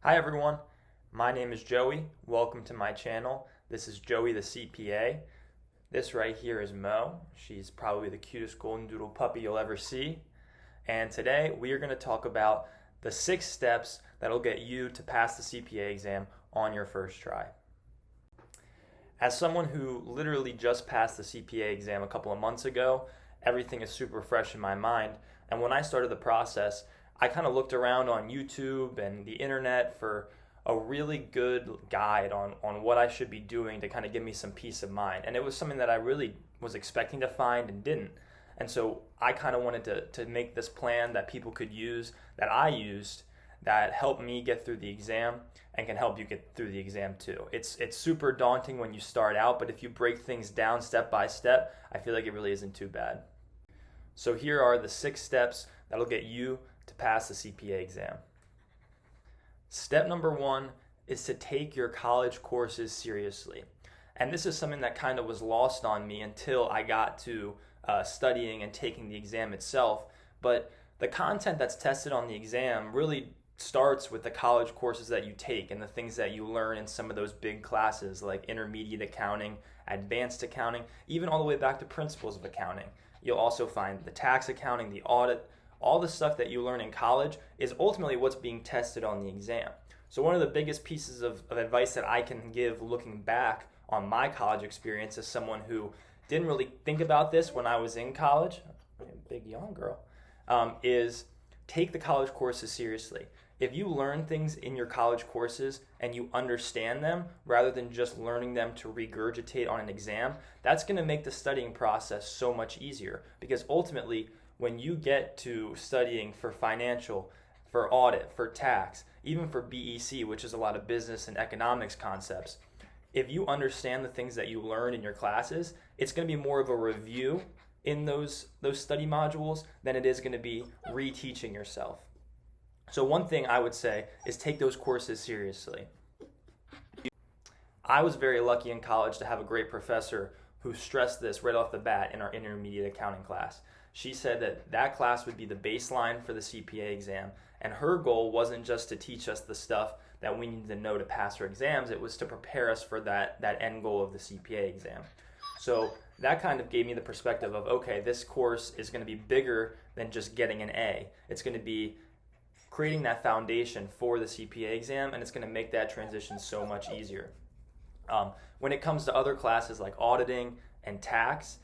Hi everyone, my name is Joey. Welcome to my channel. This is Joey the CPA. This right here is Mo. She's probably the cutest golden doodle puppy you'll ever see. And today we are going to talk about the 6 steps that'll get you to pass the CPA exam on your first try. As someone who literally just passed the CPA exam a couple of months ago, everything is super fresh in my mind. And when I started the process, I kind of looked around on YouTube and the internet for a really good guide on what I should be doing to kind of give me some peace of mind. And it was something that I really was expecting to find and didn't. And so I kind of wanted to make this plan that people could use, that I used, that helped me get through the exam and can help you get through the exam too. It's super daunting when you start out, but if you break things down step by step, I feel like it really isn't too bad. So here are the 6 steps that'll get you to pass the CPA exam. Step number 1 is to take your college courses seriously. And this is something that kind of was lost on me until I got to studying and taking the exam itself. But the content that's tested on the exam really starts with the college courses that you take and the things that you learn in some of those big classes like intermediate accounting, advanced accounting, even all the way back to principles of accounting. You'll also find the tax accounting, the audit. All the stuff that you learn in college is ultimately what's being tested on the exam. So one of the biggest pieces of advice that I can give looking back on my college experience as someone who didn't really think about this when I was in college, big yawn girl, is take the college courses seriously. If you learn things in your college courses and you understand them rather than just learning them to regurgitate on an exam, that's going to make the studying process so much easier, because ultimately when you get to studying for financial, for audit, for tax, even for BEC, which is a lot of business and economics concepts, if you understand the things that you learn in your classes, it's going to be more of a review in those study modules than it is going to be reteaching yourself. So one thing I would say is take those courses seriously. I was very lucky in college to have a great professor who stressed this right off the bat in our intermediate accounting class. She said that class would be the baseline for the CPA exam, and her goal wasn't just to teach us the stuff that we needed to know to pass our exams, it was to prepare us for that end goal of the CPA exam. So that kind of gave me the perspective of, okay, this course is going to be bigger than just getting an A. It's going to be creating that foundation for the CPA exam, and it's going to make that transition so much easier. When it comes to other classes like auditing and tax,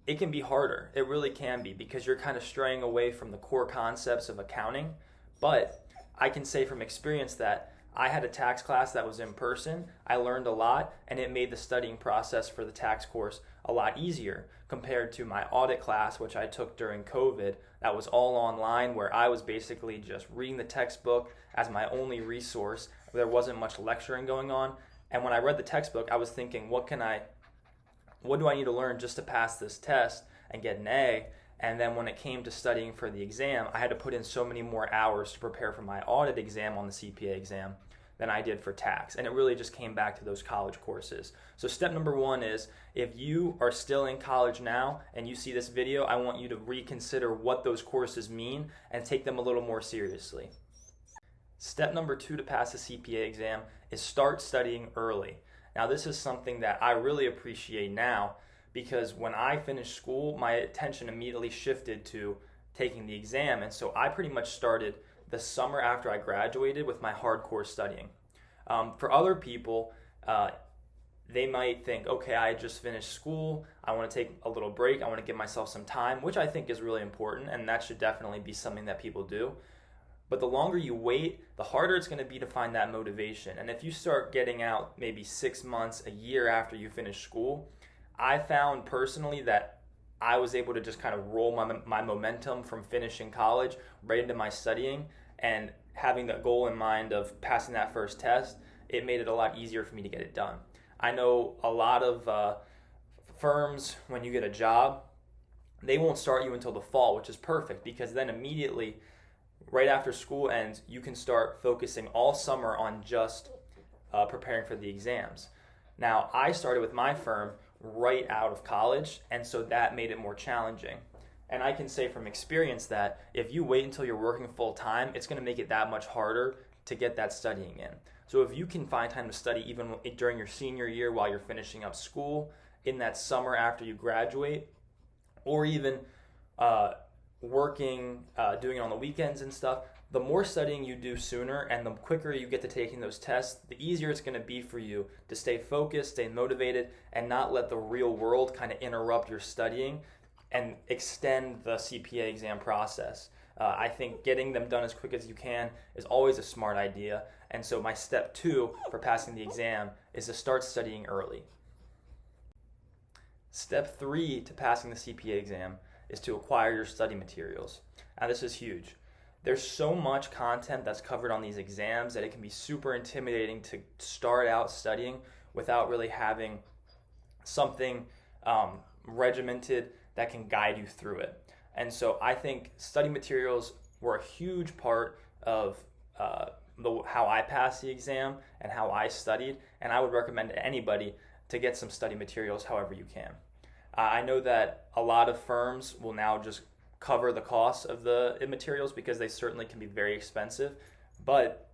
it can be harder. It really can be, because you're kind of straying away from the core concepts of accounting. But I can say from experience that I had a tax class that was in person. I learned a lot, and it made the studying process for the tax course a lot easier compared to my audit class, which I took during COVID. That was all online, where I was basically just reading the textbook as my only resource. There wasn't much lecturing going on. And when I read the textbook, I was thinking, what do I need to learn just to pass this test and get an A? And then when it came to studying for the exam, I had to put in so many more hours to prepare for my audit exam on the CPA exam than I did for tax. And it really just came back to those college courses. So step number 1 is, if you are still in college now and you see this video, I want you to reconsider what those courses mean and take them a little more seriously. Step number 2 to pass the CPA exam is start studying early. Now, this is something that I really appreciate now, because when I finished school, my attention immediately shifted to taking the exam. And so I pretty much started the summer after I graduated with my hardcore studying. For other people, they might think, okay, I just finished school, I want to take a little break, I want to give myself some time, which I think is really important, and that should definitely be something that people do. But the longer you wait, the harder it's going to be to find that motivation. And if you start getting out maybe 6 months, a year after you finish school, I found personally that I was able to just kind of roll my momentum from finishing college right into my studying, and having that goal in mind of passing that first test, it made it a lot easier for me to get it done. I know a lot of firms, when you get a job, they won't start you until the fall, which is perfect, because then immediately right after school ends, you can start focusing all summer on just preparing for the exams. Now, I started with my firm right out of college, and so that made it more challenging. And I can say from experience that if you wait until you're working full time, it's going to make it that much harder to get that studying in. So if you can find time to study even during your senior year while you're finishing up school, in that summer after you graduate, or even working, doing it on the weekends and stuff, the more studying you do sooner and the quicker you get to taking those tests, the easier it's going to be for you to stay focused, stay motivated, and not let the real world kind of interrupt your studying and extend the CPA exam process. I think getting them done as quick as you can is always a smart idea. And so my step 2 for passing the exam is to start studying early. Step 3 to passing the CPA exam is to acquire your study materials. Now this is huge. There's so much content that's covered on these exams that it can be super intimidating to start out studying without really having something regimented that can guide you through it. And so I think study materials were a huge part of how I passed the exam and how I studied, and I would recommend to anybody to get some study materials however you can. I know that a lot of firms will now just cover the costs of the materials because they certainly can be very expensive, but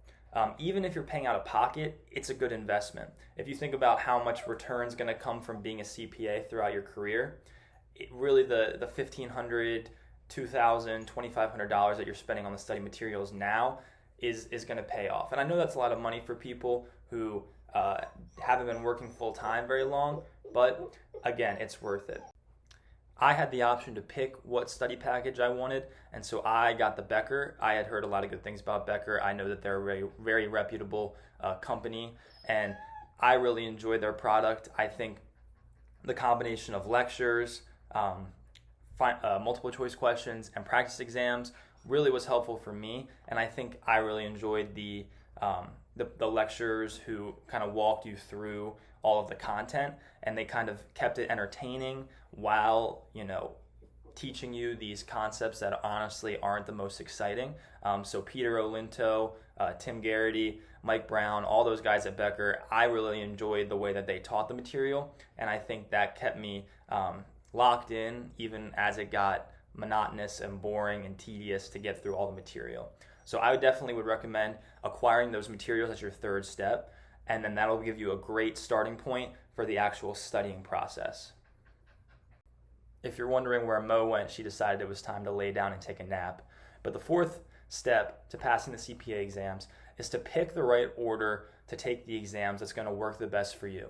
even if you're paying out of pocket, it's a good investment. If you think about how much return is going to come from being a CPA throughout your career, really the $1,500, $2,000, $2,500 that you're spending on the study materials now is going to pay off. And I know that's a lot of money for people who haven't been working full time very long, but again, it's worth it. I had the option to pick what study package I wanted, and so I got the Becker. I had heard a lot of good things about Becker. I know that they're a very, very reputable company, and I really enjoyed their product. I think the combination of lectures, multiple choice questions, and practice exams really was helpful for me, and I think I really enjoyed the lecturers who kind of walked you through all of the content, and they kind of kept it entertaining while, teaching you these concepts that honestly aren't the most exciting. So Peter Olinto, Tim Garrity, Mike Brown, all those guys at Becker, I really enjoyed the way that they taught the material, and I think that kept me locked in even as it got monotonous and boring and tedious to get through all the material. So I definitely would recommend acquiring those materials as your third step, and then that'll give you a great starting point for the actual studying process. If you're wondering where Mo went, she decided it was time to lay down and take a nap. But the fourth step to passing the CPA exams is to pick the right order to take the exams that's going to work the best for you.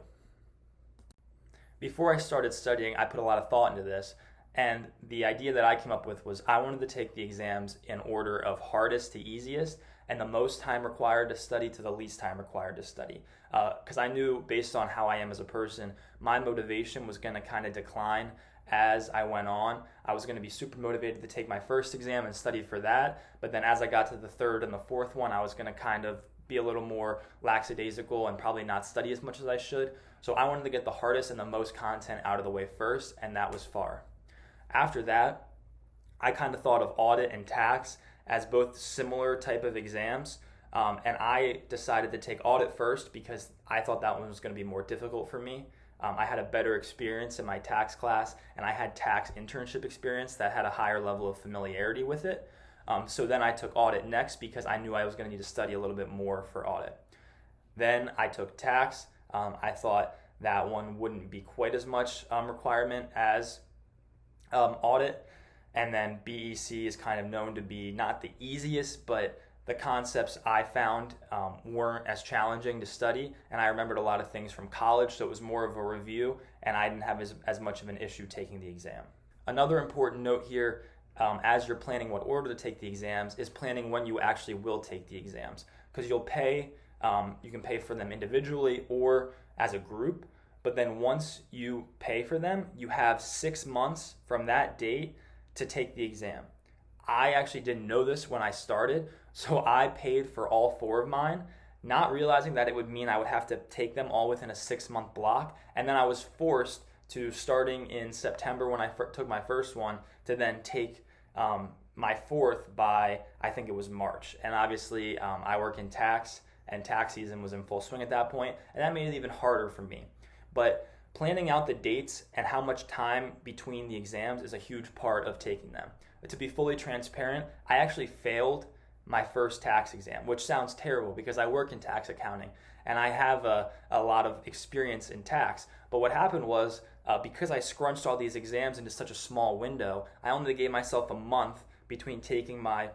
Before I started studying, I put a lot of thought into this, and the idea that I came up with was I wanted to take the exams in order of hardest to easiest, and the most time required to study to the least time required to study. Because I knew, based on how I am as a person, my motivation was going to kind of decline as I went on. I was going to be super motivated to take my first exam and study for that, but then as I got to the third and the fourth one, I was going to kind of be a little more lackadaisical and probably not study as much as I should. So I wanted to get the hardest and the most content out of the way first, and that was FAR. After that, I kind of thought of audit and tax as both similar type of exams, and I decided to take audit first because I thought that one was going to be more difficult for me. I had a better experience in my tax class, and I had tax internship experience that had a higher level of familiarity with it. So then I took audit next because I knew I was going to need to study a little bit more for audit. Then I took tax. I thought that one wouldn't be quite as much requirement as audit. And then BEC is kind of known to be not the easiest, but the concepts I found weren't as challenging to study, and I remembered a lot of things from college, so it was more of a review, and I didn't have as much of an issue taking the exam. Another important note here, as you're planning what order to take the exams, is planning when you actually will take the exams, because you can pay for them individually or as a group, but then once you pay for them, you have 6 months from that date to take the exam. I actually didn't know this when I started, so I paid for all 4 of mine, not realizing that it would mean I would have to take them all within a 6-month block, and then I was forced to, starting in September when I took my first one, to then take my fourth by, I think it was March. And obviously I work in tax, and tax season was in full swing at that point, and that made it even harder for me. But planning out the dates and how much time between the exams is a huge part of taking them. But to be fully transparent, I actually failed my first tax exam, which sounds terrible because I work in tax accounting and I have a lot of experience in tax. But what happened was because I scrunched all these exams into such a small window, I only gave myself a month between taking my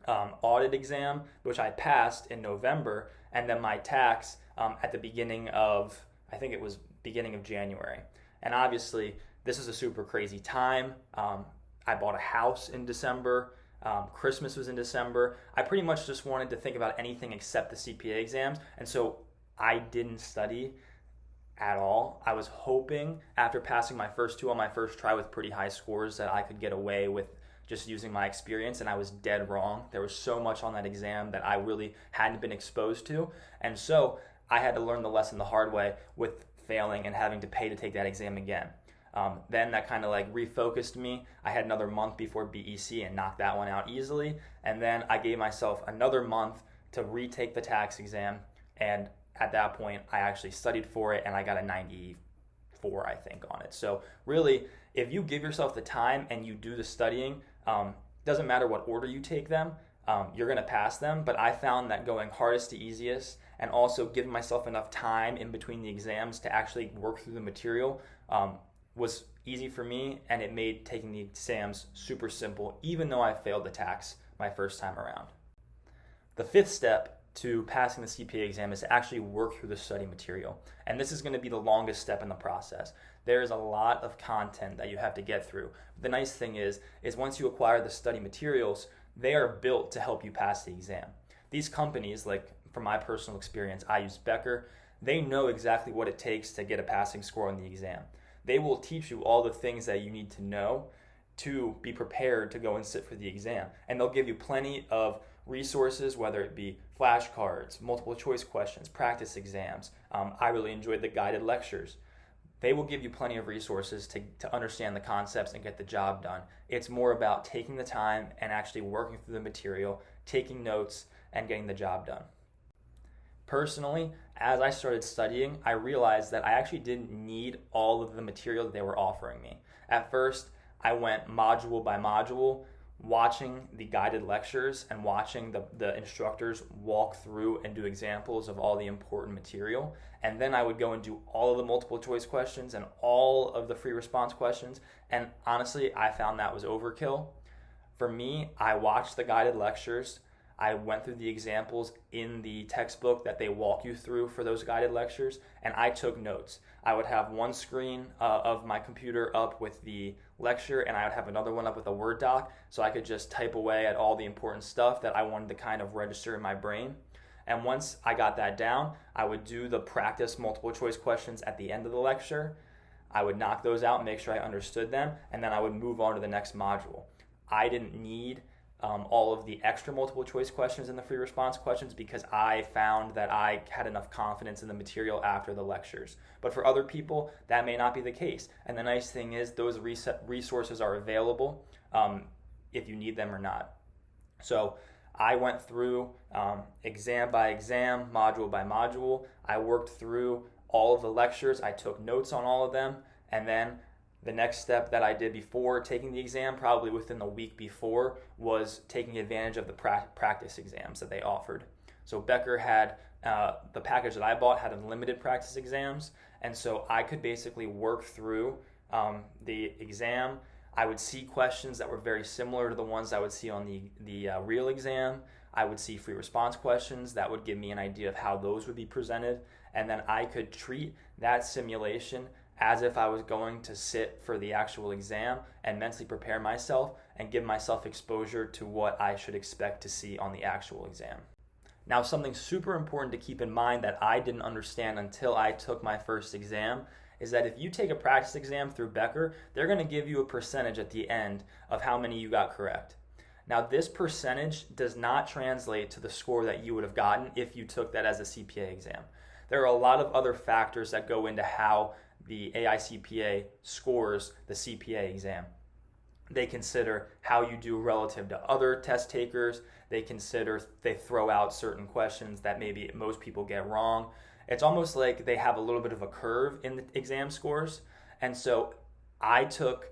audit exam, which I passed in November, and then my tax at the beginning of, I think it was beginning of January. And obviously, this is a super crazy time. I bought a house in December. Christmas was in December. I pretty much just wanted to think about anything except the CPA exams. And so I didn't study at all. I was hoping after passing my first two on my first try with pretty high scores that I could get away with just using my experience, and I was dead wrong. There was so much on that exam that I really hadn't been exposed to. And so I had to learn the lesson the hard way with failing and having to pay to take that exam again. Then that kind of like refocused me. I had another month before BEC and knocked that one out easily. And then I gave myself another month to retake the tax exam. And at that point, I actually studied for it and I got a 94, I think, on it. So really, if you give yourself the time and you do the studying, doesn't matter what order you take them, you're going to pass them. But I found that going hardest to easiest and also giving myself enough time in between the exams to actually work through the material was easy for me, and it made taking the exams super simple, even though I failed the tax my first time around. The fifth step to passing the CPA exam is to actually work through the study material. And this is going to be the longest step in the process. There is a lot of content that you have to get through. The nice thing is once you acquire the study materials, they are built to help you pass the exam. These companies, like from my personal experience, I use Becker, they know exactly what it takes to get a passing score on the exam. They will teach you all the things that you need to know to be prepared to go and sit for the exam. And they'll give you plenty of resources, whether it be flashcards, multiple choice questions, practice exams. I really enjoyed the guided lectures. They will give you plenty of resources to understand the concepts and get the job done. It's more about taking the time and actually working through the material, taking notes, and getting the job done. Personally, as I started studying, I realized that I actually didn't need all of the material that they were offering me. At first, I went module by module, watching the guided lectures and watching the instructors walk through and do examples of all the important material. And then I would go and do all of the multiple choice questions and all of the free response questions. And honestly, I found that was overkill. For me, I watched the guided lectures. I went through the examples in the textbook that they walk you through for those guided lectures, and I took notes. I would have one screen of my computer up with the lecture, and I would have another one up with a Word doc, so I could just type away at all the important stuff that I wanted to kind of register in my brain. And once I got that down, I would do the practice multiple choice questions at the end of the lecture. I would knock those out and make sure I understood them, and then I would move on to the next module. I didn't need all of the extra multiple choice questions and the free response questions because I found that I had enough confidence in the material after the lectures. But for other people, that may not be the case. And the nice thing is those resources are available if you need them or not. So I went through exam by exam, module by module. I worked through all of the lectures. I took notes on all of them. And then the next step that I did before taking the exam, probably within the week before, was taking advantage of the practice exams that they offered. So Becker had, the package that I bought had unlimited practice exams, and so I could basically work through the exam. I would see questions that were very similar to the ones I would see on the real exam. I would see free response questions that would give me an idea of how those would be presented, and then I could treat that simulation as if I was going to sit for the actual exam and mentally prepare myself and give myself exposure to what I should expect to see on the actual exam. Now, something super important to keep in mind that I didn't understand until I took my first exam is that if you take a practice exam through Becker, they're going to give you a percentage at the end of how many you got correct. Now, this percentage does not translate to the score that you would have gotten if you took that as a CPA exam. There are a lot of other factors that go into how the AICPA scores the CPA exam. They consider how you do relative to other test takers. They throw out certain questions that maybe most people get wrong. It's almost like they have a little bit of a curve in the exam scores. And so I took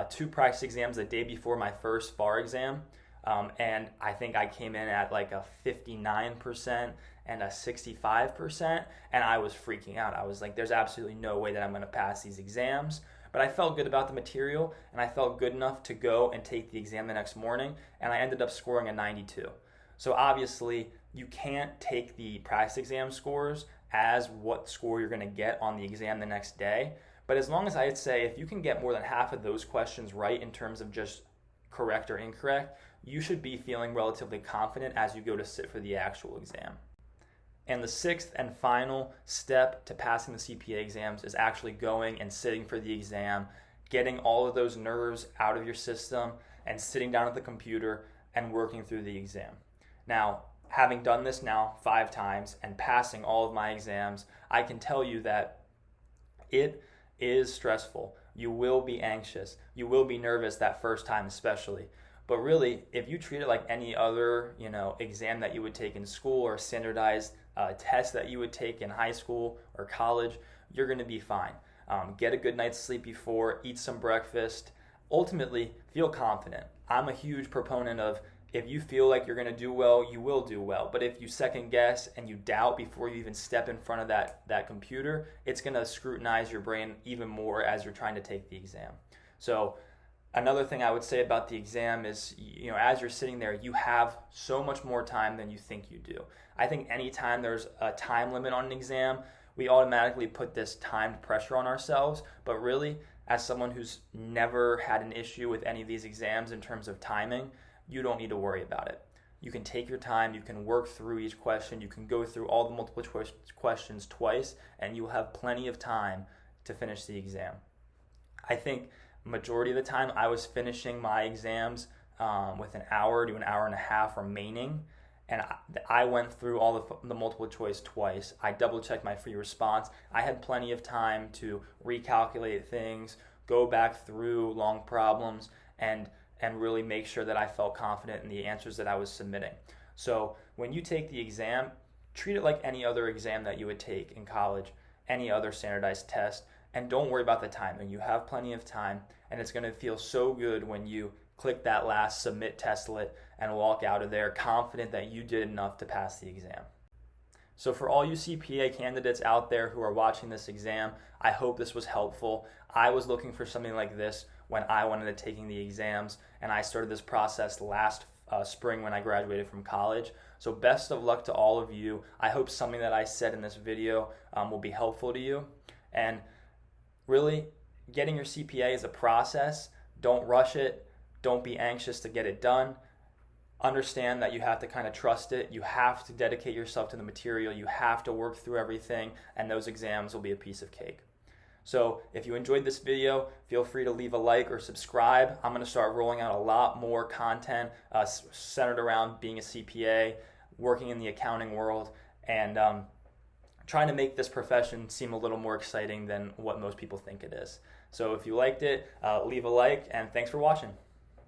2 practice exams the day before my first FAR exam. And I think I came in at like a 59% and a 65%, and I was freaking out. I was like, there's absolutely no way that I'm going to pass these exams. But I felt good about the material, and I felt good enough to go and take the exam the next morning, and I ended up scoring a 92. So obviously, you can't take the practice exam scores as what score you're going to get on the exam the next day. But as long as I'd say if you can get more than half of those questions right in terms of just correct or incorrect, you should be feeling relatively confident as you go to sit for the actual exam. And the sixth and final step to passing the CPA exams is actually going and sitting for the exam, getting all of those nerves out of your system, and sitting down at the computer and working through the exam. Now, having done this now 5 times and passing all of my exams, I can tell you that it is stressful. You will be anxious. You will be nervous that first time especially. But really, if you treat it like any other, exam that you would take in school or standardized test that you would take in high school or college, you're going to be fine. Get a good night's sleep before, eat some breakfast. Ultimately, feel confident. I'm a huge proponent of if you feel like you're going to do well, you will do well. But if you second guess and you doubt before you even step in front of that computer, it's going to scrutinize your brain even more as you're trying to take the exam. So another thing I would say about the exam is, as you're sitting there, you have so much more time than you think you do. I think anytime there's a time limit on an exam, we automatically put this timed pressure on ourselves. But really, as someone who's never had an issue with any of these exams in terms of timing, you don't need to worry about it. You can take your time, you can work through each question, you can go through all the multiple choice questions twice, and you'll have plenty of time to finish the exam. I think majority of the time I was finishing my exams with an hour to an hour and a half remaining, and I went through all the multiple choice twice. I double checked my free response. I had plenty of time to recalculate things, go back through long problems, and really make sure that I felt confident in the answers that I was submitting. So when you take the exam, treat it like any other exam that you would take in college, any other standardized test, and don't worry about the timing. You have plenty of time, and it's going to feel so good when you click that last submit testlet and walk out of there confident that you did enough to pass the exam. So for all you CPA candidates out there who are watching this exam, I hope this was helpful. I was looking for something like this when I went into taking the exams, and I started this process last spring when I graduated from college. So best of luck to all of you. I hope something that I said in this video will be helpful to you. And really, getting your CPA is a process. Don't rush it. Don't be anxious to get it done. Understand that you have to kind of trust it. You have to dedicate yourself to the material. You have to work through everything, and those exams will be a piece of cake. So if you enjoyed this video, feel free to leave a like or subscribe. I'm going to start rolling out a lot more content centered around being a CPA, working in the accounting world, and trying to make this profession seem a little more exciting than what most people think it is. So if you liked it, leave a like, and thanks for watching.